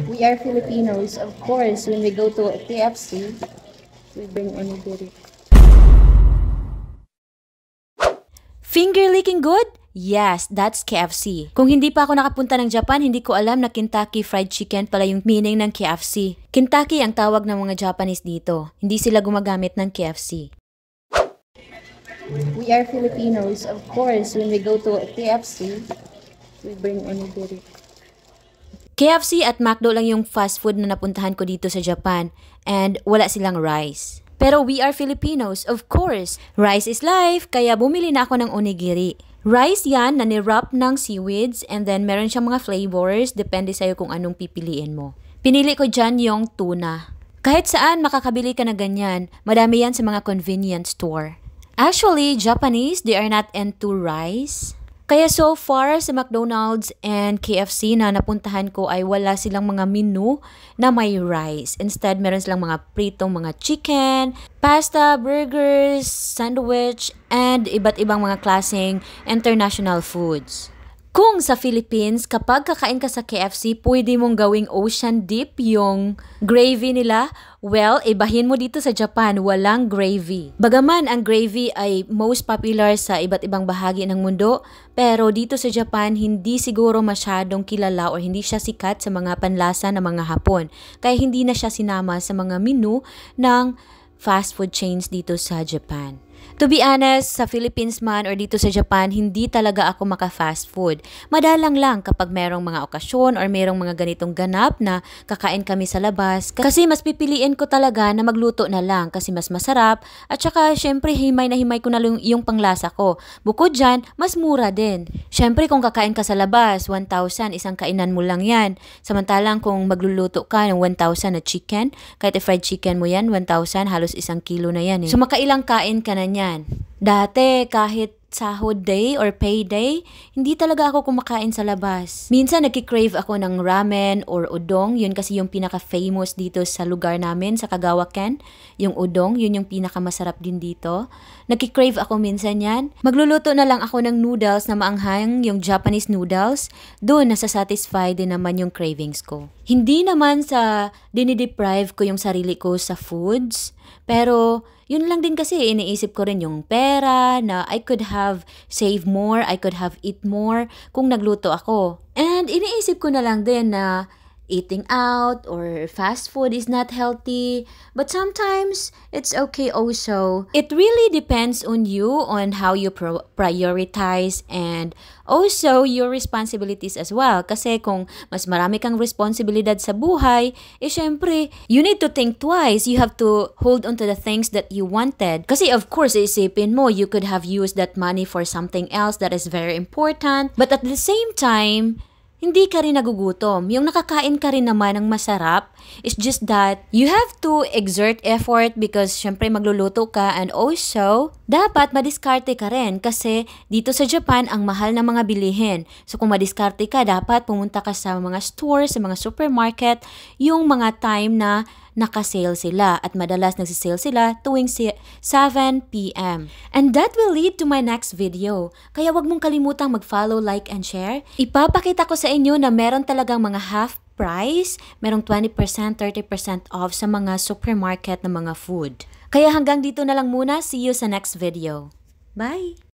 We are Filipinos, of course. When we go to KFC, we bring onigiri. Finger licking good? Yes, that's KFC. Kung hindi pa ako nakapunta ng Japan, hindi ko alam na Kentucky Fried Chicken pala yung meaning ng KFC. Kentucky ang tawag ng mga Japanese dito. Hindi sila gumagamit ng KFC. We are Filipinos, of course. When we go to KFC, we bring onigiri. KFC at McDo lang yung fast food na napuntahan ko dito sa Japan and wala silang rice. Pero we are Filipinos, of course. Rice is life, kaya bumili na ako ng onigiri. Rice yan na nirap ng seaweeds and then meron siyang mga flavors, depende sa'yo kung anong pipiliin mo. Pinili ko dyan yung tuna. Kahit saan makakabili ka na ganyan, madami yan sa mga convenience store. Actually, Japanese, they are not into rice. Kaya so far sa McDonald's and KFC na napuntahan ko ay wala silang mga menu na may rice. Instead, meron silang mga pritong mga chicken, pasta, burgers, sandwich, and iba't ibang mga klaseng international foods. Kung sa Philippines, kapag kakain ka sa KFC, pwede mong gawing ocean dip yung gravy nila. Well, ibahin mo dito sa Japan, walang gravy. Bagaman ang gravy ay most popular sa iba't ibang bahagi ng mundo, pero dito sa Japan, hindi siguro masyadong kilala o hindi siya sikat sa mga panlasa ng mga Hapon. Kaya hindi na siya sinama sa mga menu ng fast food chains dito sa Japan. To be honest, sa Philippines man or dito sa Japan, hindi talaga ako maka-fast food. Madalang lang kapag merong mga okasyon or merong mga ganitong ganap na kakain kami sa labas. Kasi mas pipiliin ko talaga na magluto na lang kasi mas masarap at saka syempre himay na himay ko na yung panglasa ko. Bukod dyan, mas mura din. Syempre kung kakain ka sa labas, 1,000, isang kainan mo lang yan. Samantalang kung magluluto ka ng 1,000 na chicken, kahit fried chicken mo yan, 1,000, halos isang kilo na yan eh. So makailang kain ka na niyan. Dati, kahit sahod day or payday, hindi talaga ako kumakain sa labas. Minsan, nagkikrave ako ng ramen or udong. Yun kasi yung pinaka-famous dito sa lugar namin, sa Kagawa Ken. Yung udong, yun yung pinaka-masarap din dito. Nagkikrave ako minsan yan. Magluluto na lang ako ng noodles na maanghang, yung Japanese noodles. Doon, nasa-satisfy din naman yung cravings ko. Hindi naman sa dinideprive ko yung sarili ko sa foods, pero yun lang din kasi iniisip ko rin yung pera na I could have saved more, I could have eat more kung nagluto ako. And iniisip ko na lang din na eating out or fast food is not healthy, but sometimes it's okay also. It really depends on you, on how you prioritize and also your responsibilities as well. Kasi kung mas marami kang responsibilidad sa buhay, syempre, you need to think twice. You have to hold on to the things that you wanted. Kasi of course, isipin mo, you could have used that money for something else that is very important. But at the same time, hindi ka rin nagugutom. Yung nakakain ka rin naman ng masarap, it's just that you have to exert effort because syempre magluluto ka and also, dapat madiskarte ka rin kasi dito sa Japan, ang mahal ng mga bilihin. So kung madiskarte ka, dapat pumunta ka sa mga store, sa mga supermarket, yung mga time na naka-sale sila at madalas nagsisale sila tuwing 7 p.m. And that will lead to my next video. Kaya wag mong kalimutang mag-follow, like, and share. Ipapakita ko sa inyo na meron talagang mga half price, merong 20%, 30% off sa mga supermarket na mga food. Kaya hanggang dito na lang muna. See you sa next video. Bye!